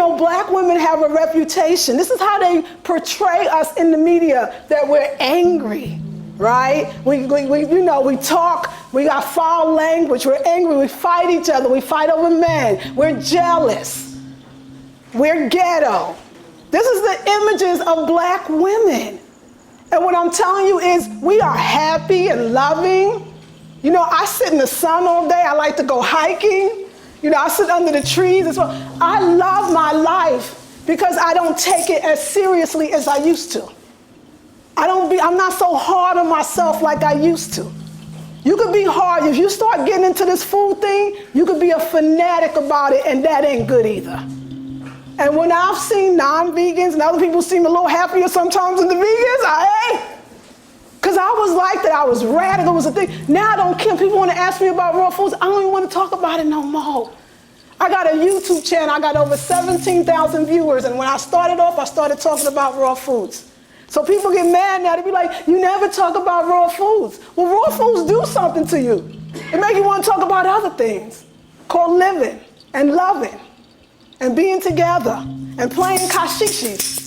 know, black women have a reputation. This is how they portray us in the media, that we're angry, right? We talk, we got foul language, we're angry, we fight each other, we fight over men, we're jealous, we're ghetto. This is the images of black women. And what I'm telling you is we are happy and loving. You know, I sit in the sun all day. I like to go hiking. You know, I sit under the trees as well. I love my life because I don't take it as seriously as I used to. I'm not so hard on myself like I used to. You could be hard. If you start getting into this food thing, you could be a fanatic about it, and that ain't good either. And when I've seen non-vegans and other people seem a little happier sometimes than the vegans, because I was like that, I was radical, it was a thing. Now I don't care. People want to ask me about raw foods. I don't even want to talk about it no more. I got a YouTube channel. I got over 17,000 viewers. And when I started off, I started talking about raw foods. So people get mad now. They be like, you never talk about raw foods. Well, raw foods do something to you. It make you want to talk about other things called living and loving and being together and playing kashishis.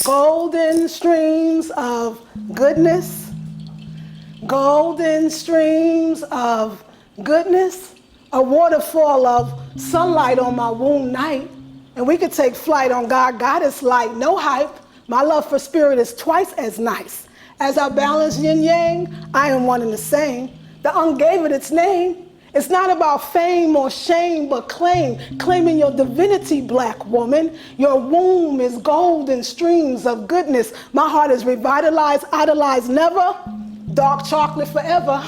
Golden streams of goodness, golden streams of goodness, a waterfall of sunlight on my womb night, and we could take flight on God. God is light, no hype. My love for spirit is twice as nice. As I balance yin yang, I am one and the same. The Un gave it its name. It's not about fame or shame, but claiming your divinity, black woman. Your womb is golden streams of goodness. My heart is revitalized, idolized never, dark chocolate forever.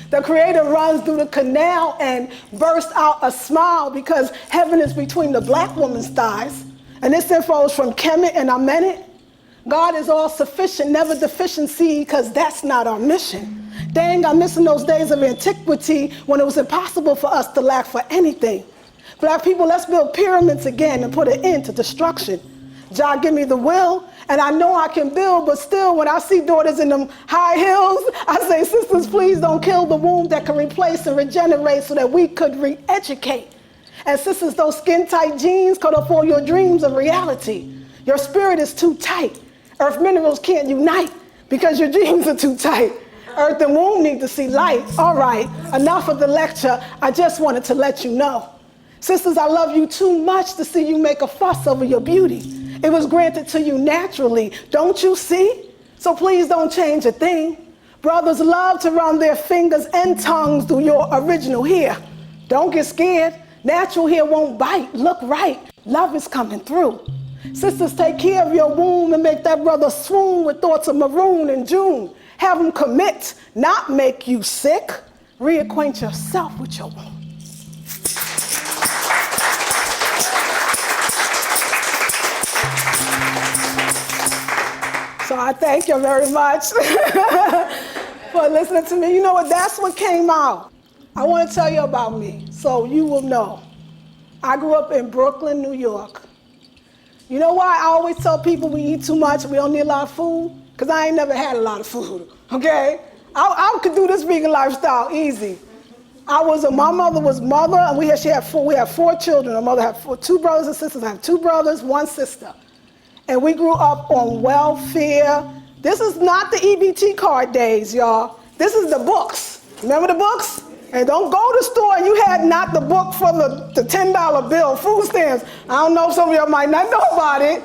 The Creator runs through the canal and bursts out a smile because heaven is between the black woman's thighs. And this info is from Kemet, and I meant it. God is all sufficient, never deficiency, because that's not our mission. Dang, I'm missing those days of antiquity when it was impossible for us to lack for anything. Black people, let's build pyramids again and put an end to destruction. Jah, give me the will, and I know I can build, but still, when I see daughters in them high heels, I say, sisters, please don't kill the womb that can replace and regenerate so that we could re-educate. And sisters, those skin-tight jeans cut off all your dreams of reality. Your spirit is too tight. Earth minerals can't unite because your dreams are too tight. Earth and womb need to see light. All right, enough of the lecture. I just wanted to let you know. Sisters, I love you too much to see you make a fuss over your beauty. It was granted to you naturally, don't you see? So please don't change a thing. Brothers love to run their fingers and tongues through your original hair. Don't get scared. Natural hair won't bite. Look right. Love is coming through. Sisters, take care of your womb and make that brother swoon with thoughts of maroon in June. Have him commit, not make you sick. Reacquaint yourself with your womb. So I thank you very much for listening to me. You know what, that's what came out. I want to tell you about me, so you will know. I grew up in Brooklyn, New York. You know why I always tell people we eat too much, we don't need a lot of food? Because I ain't never had a lot of food, okay? I could do this vegan lifestyle easy. My mother was mother, and we had four children. My mother had two brothers and sisters. I have two brothers, one sister. And we grew up on welfare. This is not the EBT card days, y'all. This is the books. Remember the books? And don't go to the store and you had not the book for the $10 bill, food stamps. I don't know, some of y'all might not know about it,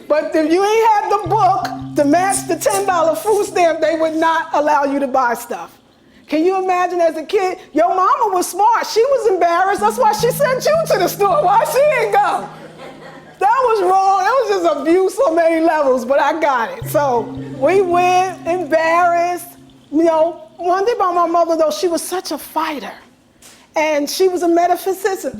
but if you ain't had the book to match the $10 food stamp, they would not allow you to buy stuff. Can you imagine as a kid, your mama was smart, she was embarrassed, that's why she sent you to the store, why she didn't go? That was wrong, that was just abuse on many levels, but I got it. So we went, embarrassed, you know. One thing about my mother though, she was such a fighter. And she was a metaphysician.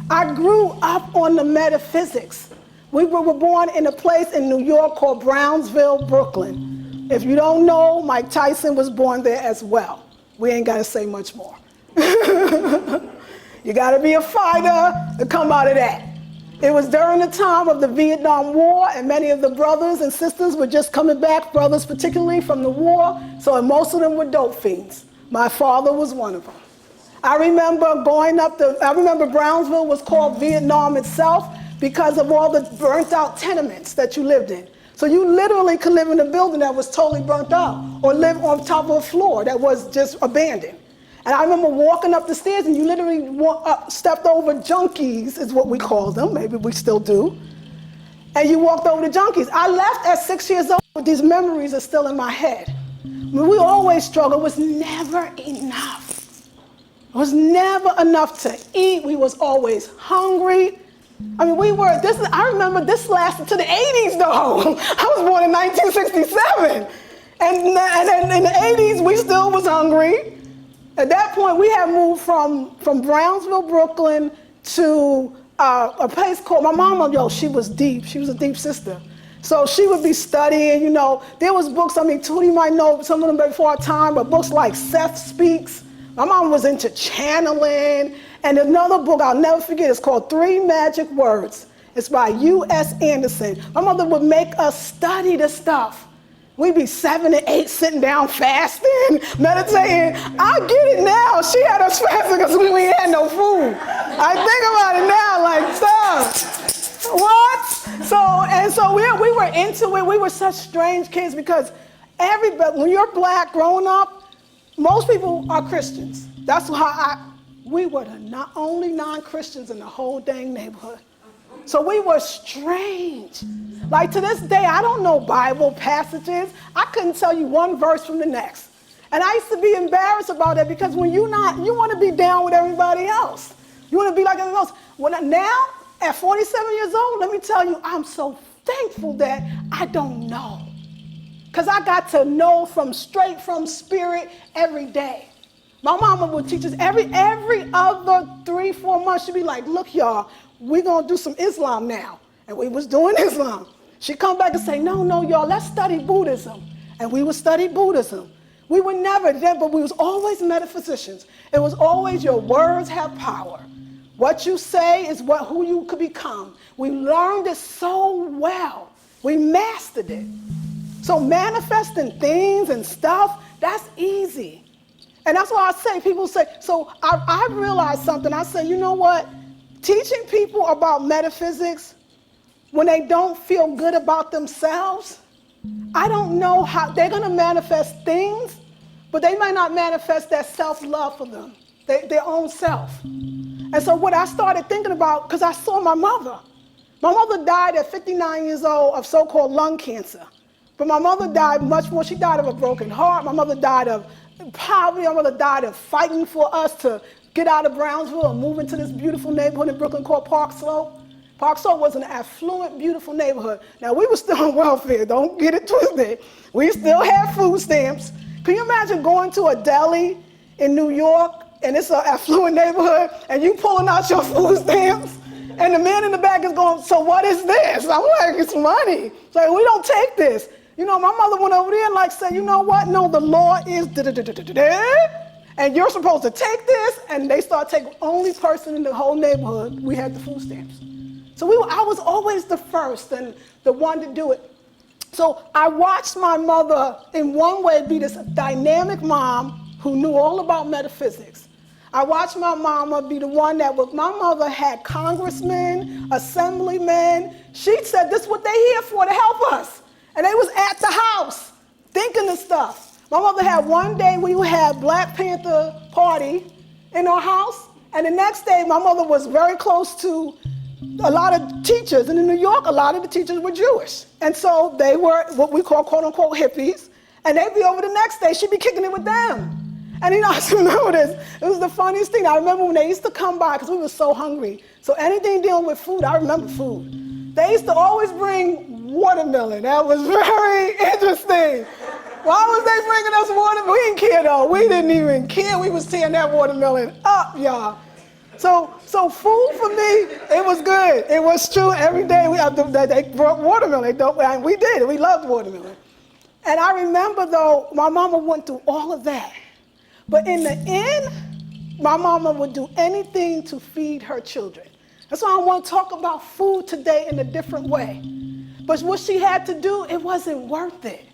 I grew up on the metaphysics. We were born in a place in New York called Brownsville, Brooklyn. If you don't know, Mike Tyson was born there as well. We ain't gotta say much more. You gotta be a fighter to come out of that. It was during the time of the Vietnam War, and many of the brothers and sisters were just coming back, brothers particularly from the war, so most of them were dope fiends. My father was one of them. I remember Brownsville was called Vietnam itself because of all the burnt out tenements that you lived in. So you literally could live in a building that was totally burnt out or live on top of a floor that was just abandoned. And I remember walking up the stairs and you literally stepped over junkies, is what we call them, maybe we still do. And you walked over the junkies. I left at 6 years old, but these memories are still in my head. We always struggled. It was never enough. It was never enough to eat. We was always hungry. I mean, I remember this lasted to the 80s though. I was born in 1967. And in the 80s, we still was hungry. At that point, we had moved from Brownsville, Brooklyn to a place called, my mama, she was deep. She was a deep sister. So she would be studying, there was books, Tootie might know some of them before our time, but books like Seth Speaks. My mom was into channeling. And another book I'll never forget is called 3 Magic Words. It's by U.S. Anderson. My mother would make us study the stuff. We'd be 7 and 8 sitting down fasting, meditating. I get it now. She had us fasting because we had no food. I think about it now like, stuff. What? So we were into it. We were such strange kids because when you're black growing up, most people are Christians. That's how we were the only non-Christians in the whole dang neighborhood. So we were strange. Like to this day, I don't know Bible passages. I couldn't tell you one verse from the next. And I used to be embarrassed about that because when you want to be down with everybody else. You want to be like everyone else. Now, at 47 years old, let me tell you, I'm so thankful that I don't know. Because I got to know straight from spirit every day. My mama would teach us every other 3-4 months. She'd be like, look, y'all, we're going to do some Islam now. And we was doing Islam. She'd come back and say, no, y'all, let's study Buddhism. And we would study Buddhism. We were never there, but we was always metaphysicians. It was always your words have power. What you say is who you could become. We learned it so well. We mastered it. So manifesting things and stuff, that's easy. And that's why people say, so I realized something. I said, you know what? Teaching people about metaphysics when they don't feel good about themselves, I don't know how they're going to manifest things, but they might not manifest that self-love for them, their own self. And so what I started thinking about, because I saw my mother. My mother died at 59 years old of so-called lung cancer. But my mother died much more. She died of a broken heart. My mother died of poverty. My mother died of fighting for us to get out of Brownsville and move into this beautiful neighborhood in Brooklyn called Park Slope. Park Slope was an affluent, beautiful neighborhood. Now, we were still on welfare. Don't get it twisted. We still had food stamps. Can you imagine going to a deli in New York, and it's an affluent neighborhood, and you pulling out your food stamps, and the man in the back is going, so what is this? I'm like, it's money. It's like, we don't take this. My mother went over there and said, you know what? No, the law is and you're supposed to take this, and they start taking only person in the whole neighborhood. We had the food stamps. So I was always the first and the one to do it. So I watched my mother in one way be this dynamic mom who knew all about metaphysics. I watched my mama be the one my mother had congressmen, assemblymen. She said, this is what they here for, to help us. And they was at the house thinking of stuff. My mother had one day we had Black Panther party in our house. And the next day, my mother was very close to a lot of teachers. And in New York, a lot of the teachers were Jewish. And so they were what we call, quote unquote, hippies. And they'd be over the next day, she'd be kicking it with them. And I just remember this. It was the funniest thing. I remember when they used to come by, because we were so hungry. So anything dealing with food, I remember food. They used to always bring watermelon. That was very interesting. Why was they bringing us watermelon? We didn't care though. We didn't even care. We was tearing that watermelon up, y'all. So food for me, it was good. It was true. Every day they brought watermelon. We did. We loved watermelon. And I remember though, my mama went through all of that. But in the end, my mama would do anything to feed her children. That's why I want to talk about food today in a different way. But what she had to do, it wasn't worth it.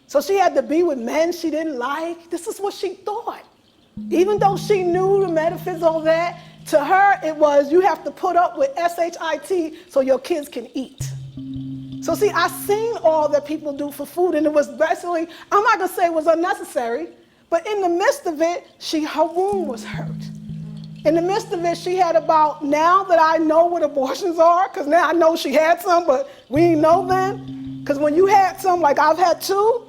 So she had to be with men she didn't like. This is what she thought. Even though she knew the metaphysics, all that, to her it was, you have to put up with SHIT so your kids can eat. So see, I seen all that people do for food, and it was basically, I'm not gonna say it was unnecessary, but in the midst of it, her womb was hurt. In the midst of it, she had about, now that I know what abortions are, because now I know she had some, but we didn't know then. Because when you had some, like I've had two,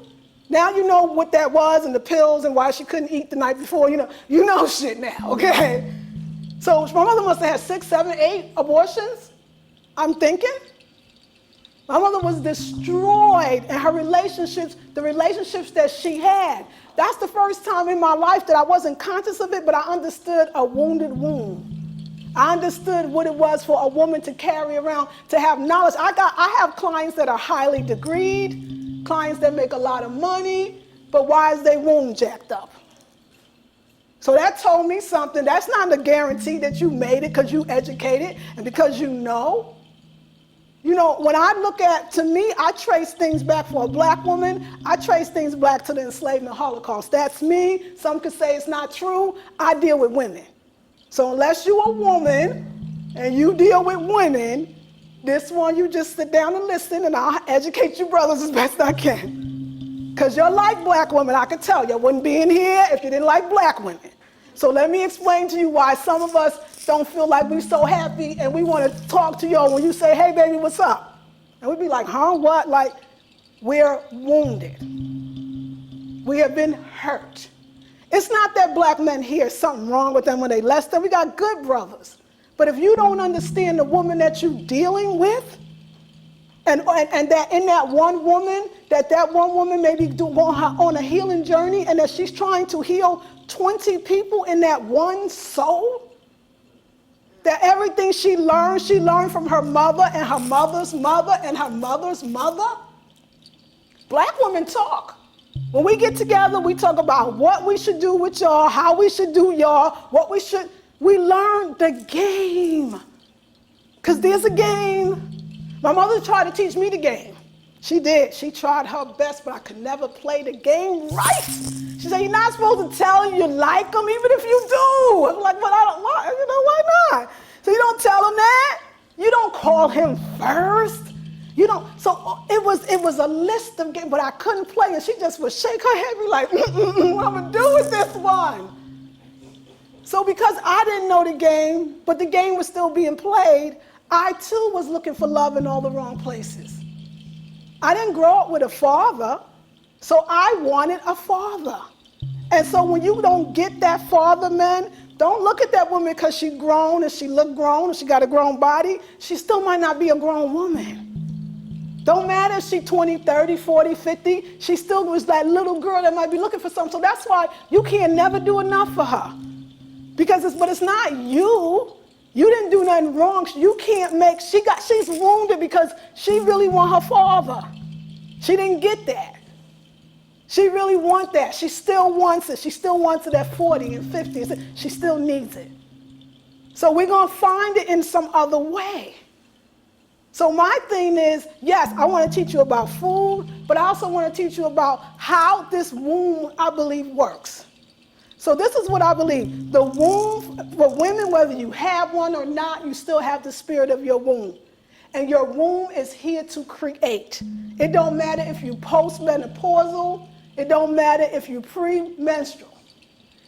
now you know what that was and the pills and why she couldn't eat the night before, you know shit now, okay? So my mother must have had 6, 7, 8 abortions, I'm thinking. My mother was destroyed, and her relationships, the relationships that she had, that's the first time in my life that I wasn't conscious of it, but I understood a wounded womb. I understood what it was for a woman to carry around, to have knowledge. I have clients that are highly degreed, clients that make a lot of money, but why is their womb jacked up? So that told me something. That's not a guarantee that you made it because you educated and because you know. You know, when I look at, to me, I trace things back for a black woman. I trace things back to the enslavement Holocaust. That's me. Some could say it's not true. I deal with women. So unless you're a woman and you deal with women, this one you just sit down and listen, and I'll educate you brothers as best I can. Because you're like black women, I can tell you. I wouldn't be in here if you didn't like black women. So let me explain to you why some of us don't feel like we're so happy and we want to talk to y'all when you say, hey baby, what's up? And we'd be like, huh, what? Like, we're wounded. We have been hurt. It's not that black men hear something wrong with them when they less than. We got good brothers. But if you don't understand the woman that you're dealing with, and that in that one woman, that one woman may be on a healing journey, and that she's trying to heal 20 people in that one soul, that everything she learned from her mother and her mother's mother and her mother's mother. Black women talk. When we get together, we talk about what we should do with y'all, how we should do y'all, we learn the game. Because there's a game. My mother tried to teach me the game. She did. She tried her best, but I could never play the game right. She said, you're not supposed to tell him you like him, even if you do. I'm like, but I don't want, why not? So you don't tell him that. You don't call him first. You don't. So it was a list of games, but I couldn't play, and she just would shake her head and be like, what I'm going to do with this one? So because I didn't know the game, but the game was still being played, I too was looking for love in all the wrong places. I didn't grow up with a father, so I wanted a father. And so when you don't get that father, man, don't look at that woman because she's grown and she look grown and she got a grown body. She still might not be a grown woman. Don't matter if she's 20, 30, 40, 50. She still was that little girl that might be looking for something. So that's why you can never do enough for her. But it's not you. You didn't do nothing wrong. You can't make, she's wounded because she really want her father. She didn't get that. She really wants that. She still wants it. She still wants it at 40 and 50. She still needs it. So we're going to find it in some other way. So my thing is, yes, I want to teach you about food, but I also want to teach you about how this womb, I believe, works. So this is what I believe. The womb, for women, whether you have one or not, you still have the spirit of your womb. And your womb is here to create. It don't matter if you postmenopausal. It don't matter if you premenstrual.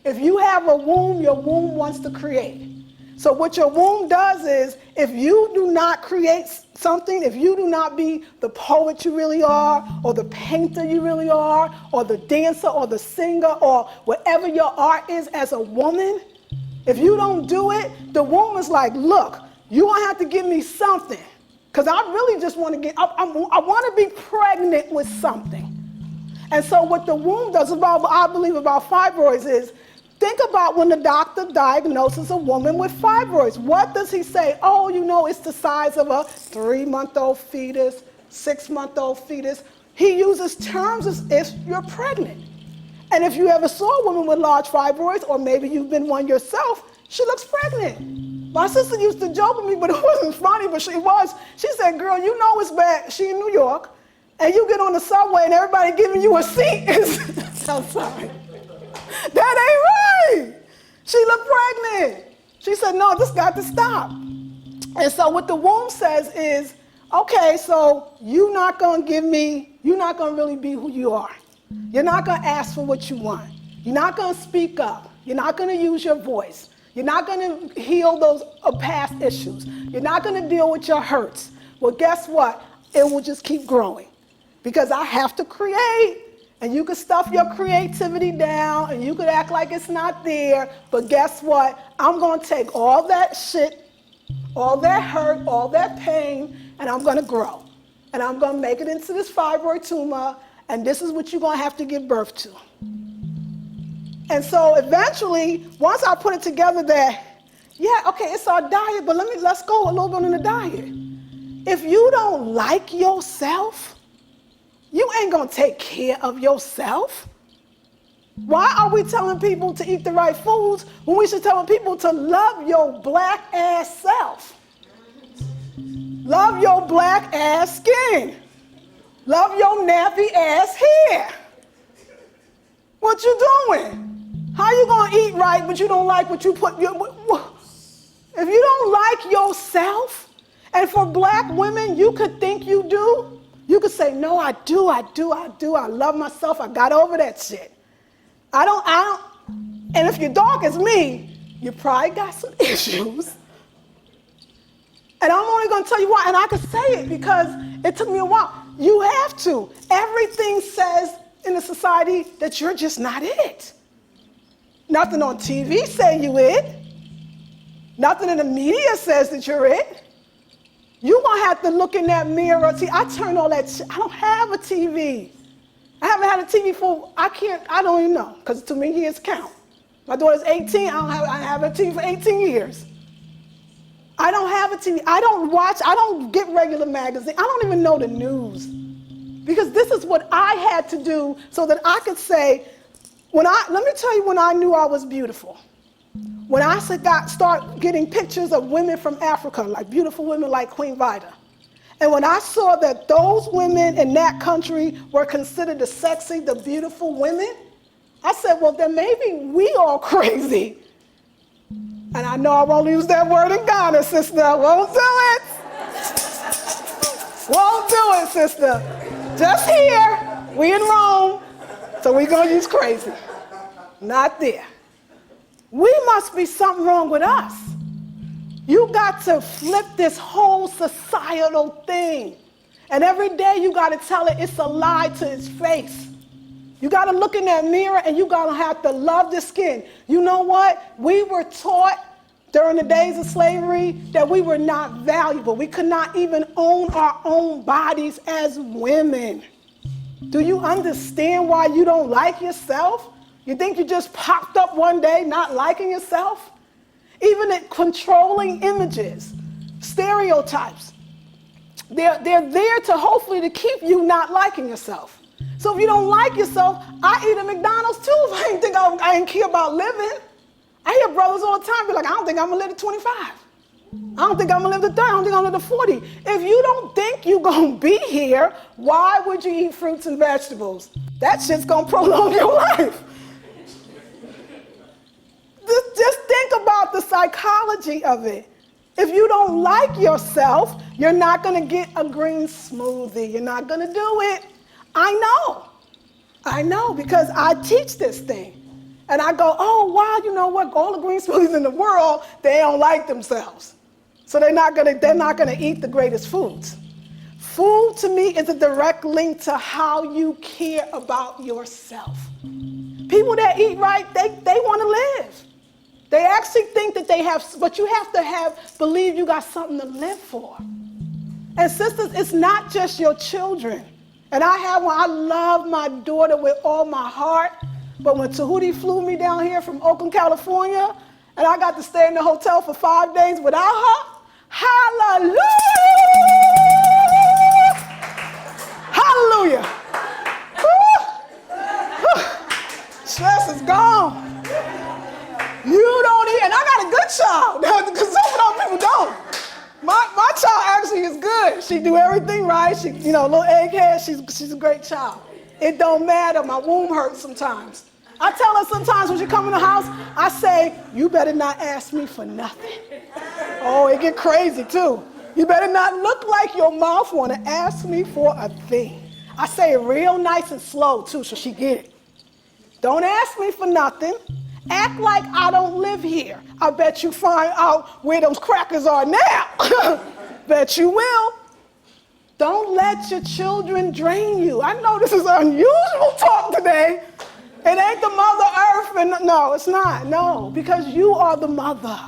If you have a womb, your womb wants to create. So what your womb does is, if you do not create something, if you do not be the poet you really are, or the painter you really are, or the dancer, or the singer, or whatever your art is as a woman, if you don't do it, the womb is like, look, you're going to have to give me something. Because I really just want to I want to be pregnant with something. And so what the womb does, I believe about fibroids is, think about when the doctor diagnoses a woman with fibroids. What does he say? Oh, it's the size of a 3-month-old fetus, 6-month-old fetus. He uses terms as if you're pregnant. And if you ever saw a woman with large fibroids, or maybe you've been one yourself, she looks pregnant. My sister used to joke with me, but it wasn't funny, but she was. She said, girl, it's bad. She in New York, and you get on the subway and everybody giving you a seat. I'm sorry. That ain't me. She looked pregnant. She said, no, this got to stop. And so what the womb says is, okay, so you're not going to really be who you are. You're not going to ask for what you want. You're not going to speak up. You're not going to use your voice. You're not going to heal those past issues. You're not going to deal with your hurts. Well, guess what? It will just keep growing because I have to create. And you could stuff your creativity down and you could act like it's not there. But guess what? I'm going to take all that shit, all that hurt, all that pain, and I'm going to grow. And I'm going to make it into this fibroid tumor, and this is what you're going to have to give birth to. And so eventually, once I put it together that, yeah, okay, it's our diet, but let's go a little bit on the diet. If you don't like yourself, you ain't gonna take care of yourself. Why are we telling people to eat the right foods when we should tell people to love your black ass self? Love your black ass skin. Love your nappy ass hair. What you doing? How you gonna eat right but you don't like what you put your... If you don't like yourself, and for black women, you could think you do, you could say, no, I do. I love myself. I got over that shit. I don't. And if you're dark as me, you probably got some issues. And I'm only going to tell you why. And I can say it because it took me a while. You have to. Everything says in the society that you're just not it. Nothing on TV say you it. Nothing in the media says that you're it. You're going to have to look in that mirror. See, I turned all that shit. I don't have a TV. I haven't had a TV for, I don't even know, because too many years count. My daughter's 18, I have a TV for 18 years. I don't have a TV. I don't get regular magazines. I don't even know the news. Because this is what I had to do so that I could say, let me tell you when I knew I was beautiful. When I start getting pictures of women from Africa, like beautiful women like Queen Vida. And when I saw that those women in that country were considered the sexy, the beautiful women, I said, well, then maybe we all crazy. And I know I won't use that word in Ghana, sister. Won't do it. Won't do it, sister. Just here, we in Rome, so we're going to use crazy. Not there. We must be something wrong with us. You got to flip this whole societal thing. And every day you got to tell it it's a lie to its face. You got to look in that mirror and you got to have to love the skin. You know what? We were taught during the days of slavery that we were not valuable. We could not even own our own bodies as women. Do you understand why you don't like yourself? You think you just popped up one day not liking yourself? Even at controlling images, stereotypes, they're there to hopefully to keep you not liking yourself. So if you don't like yourself, I eat at McDonald's too if I ain't care about living. I hear brothers all the time be like, I don't think I'm gonna live to 25. I don't think I'm gonna live to 30, I don't think I'm gonna live to 40. If you don't think you're gonna be here, why would you eat fruits and vegetables? That shit's gonna prolong your life. Just think about the psychology of it. If you don't like yourself, you're not going to get a green smoothie. You're not going to do it. I know because I teach this thing. And I go, oh, wow, you know what? All the green smoothies in the world, they don't like themselves. So they're not going to eat the greatest foods. Food to me is a direct link to how you care about yourself. People that eat right, they want to live. They actually think that they have, but you have to believe you got something to live for. And sisters, it's not just your children. And I love my daughter with all my heart, but when Tahuti flew me down here from Oakland, California, and I got to stay in the hotel for 5 days without her, hallelujah! Hallelujah! Stress is gone. You don't eat, and I got a good child, because some of those people don't. My child actually is good. She do everything right. She, little egghead, she's a great child. It don't matter, my womb hurts sometimes. I tell her sometimes when she come in the house, I say, you better not ask me for nothing. Oh, it get crazy too. You better not look like your mouth want to ask me for a thing. I say it real nice and slow too, so she get it. Don't ask me for nothing. Act like I don't live here. I bet you find out where those crackers are now. Bet you will. Don't let your children drain you. I know this is unusual talk today. It ain't the Mother Earth, and no, it's not, no, because you are the mother.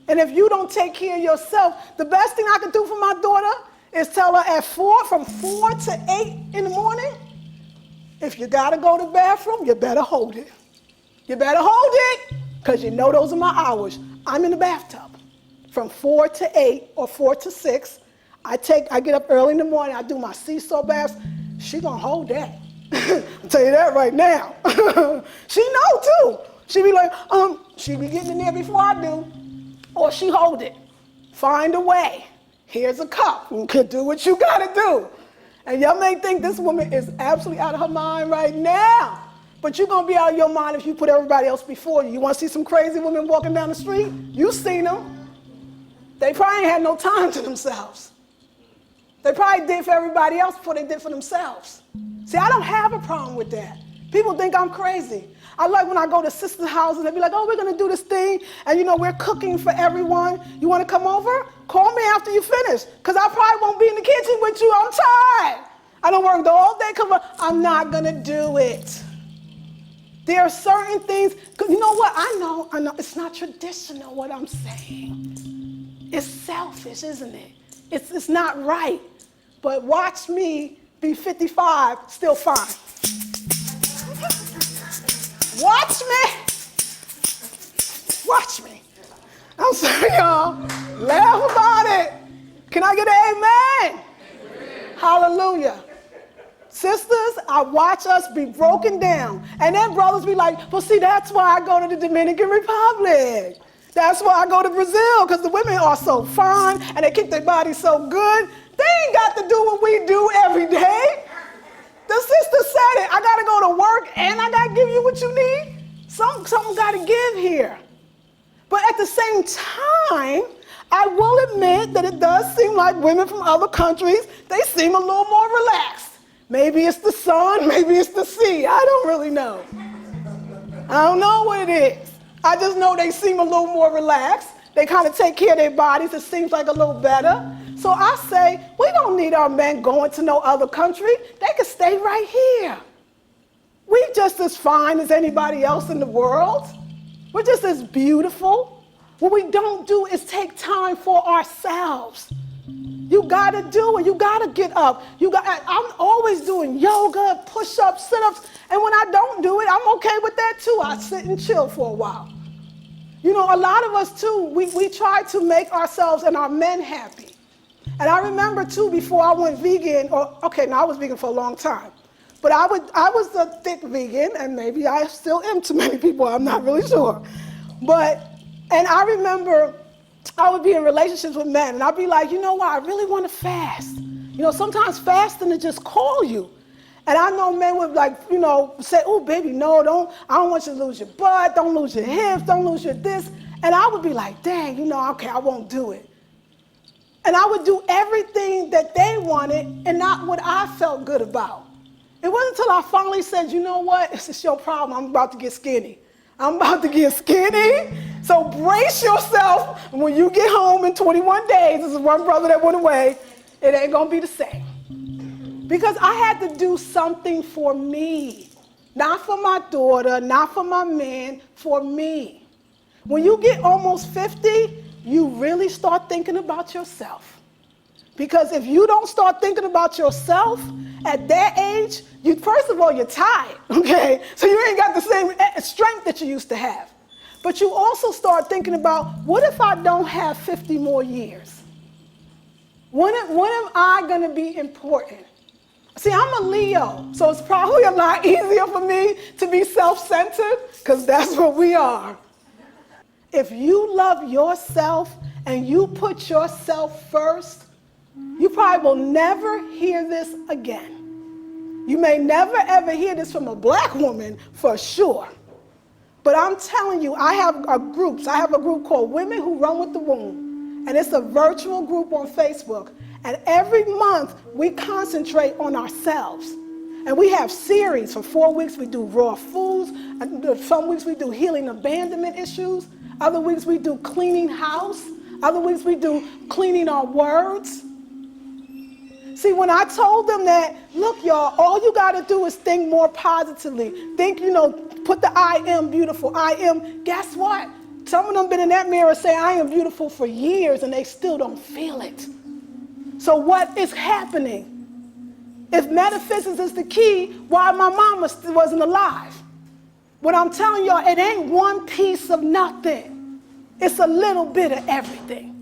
And if you don't take care of yourself, the best thing I can do for my daughter is tell her from 4 to 8 in the morning, if you gotta go to the bathroom, you better hold it. You better hold it, because you know those are my hours. I'm in the bathtub from 4 to 8 or 4 to 6. I get up early in the morning, I do my sea salt baths. She gonna hold that. I'll tell you that right now. She know too. She be like, she be getting in there before I do. Or she hold it. Find a way. Here's a cup. You can do what you gotta do. And y'all may think this woman is absolutely out of her mind right now. But you're gonna be out of your mind if you put everybody else before you. You wanna see some crazy women walking down the street? You seen them. They probably ain't had no time to themselves. They probably did for everybody else before they did for themselves. See, I don't have a problem with that. People think I'm crazy. I like when I go to sisters' houses, they be like, oh, we're gonna do this thing, and we're cooking for everyone. You wanna come over? Call me after you finish, because I probably won't be in the kitchen with you. I'm tired. I don't work the whole day. I'm not gonna do it. There are certain things, because you know what? I know, it's not traditional what I'm saying. It's selfish, isn't it? It's not right. But watch me be 55, still fine. Watch me. I'm sorry, y'all. Laugh about it. Can I get an amen? Amen. Hallelujah. Sisters, I watch us be broken down. And then brothers be like, well, see, that's why I go to the Dominican Republic. That's why I go to Brazil, because the women are so fine and they keep their bodies so good. They ain't got to do what we do every day. The sister said it. I got to go to work and I got to give you what you need. Something got to give here. But at the same time, I will admit that it does seem like women from other countries, they seem a little more relaxed. Maybe it's the sun, maybe it's the sea. I don't really know. I don't know what it is. I just know they seem a little more relaxed. They kind of take care of their bodies. It seems like a little better. So I say, we don't need our men going to no other country. They can stay right here. We're just as fine as anybody else in the world. We're just as beautiful. What we don't do is take time for ourselves. You gotta do it. You gotta get up. I'm always doing yoga, push-ups, sit-ups, and when I don't do it, I'm okay with that too. I sit and chill for a while. A lot of us too, we try to make ourselves and our men happy. And I remember too, before I went vegan, I was vegan for a long time, but I was a thick vegan, and maybe I still am to many people, I'm not really sure. And I remember I would be in relationships with men, and I'd be like, you know what, I really want to fast. Sometimes fasting is just call you. And I know men would say, oh, baby, no, I don't want you to lose your butt, don't lose your hips, don't lose your this. And I would be like, dang, okay, I won't do it. And I would do everything that they wanted and not what I felt good about. It wasn't until I finally said, you know what, it's just your problem, I'm about to get skinny. So brace yourself when you get home in 21 days. This is one brother that went away. It ain't gonna be the same. Because I had to do something for me. Not for my daughter, not for my man, for me. When you get almost 50, you really start thinking about yourself. Because if you don't start thinking about yourself at that age, first of all, you're tired, okay? So you ain't got the same strength that you used to have. But you also start thinking about, what if I don't have 50 more years? When am I gonna be important? See, I'm a Leo, so it's probably a lot easier for me to be self-centered, because that's what we are. If you love yourself and you put yourself first, you probably will never hear this again. You may never ever hear this from a black woman for sure. But I'm telling you, I have groups. I have a group called Women Who Run With the Womb. And it's a virtual group on Facebook. And every month we concentrate on ourselves. And we have series. For 4 weeks we do raw foods. And some weeks we do healing abandonment issues. Other weeks we do cleaning house. Other weeks we do cleaning our words. See, when I told them that, look, y'all, all you got to do is think more positively. Think, put the I am beautiful, I am. Guess what? Some of them been in that mirror saying, I am beautiful for years, and they still don't feel it. So what is happening? If metaphysics is the key, why my mama wasn't alive? What I'm telling y'all, it ain't one piece of nothing. It's a little bit of everything.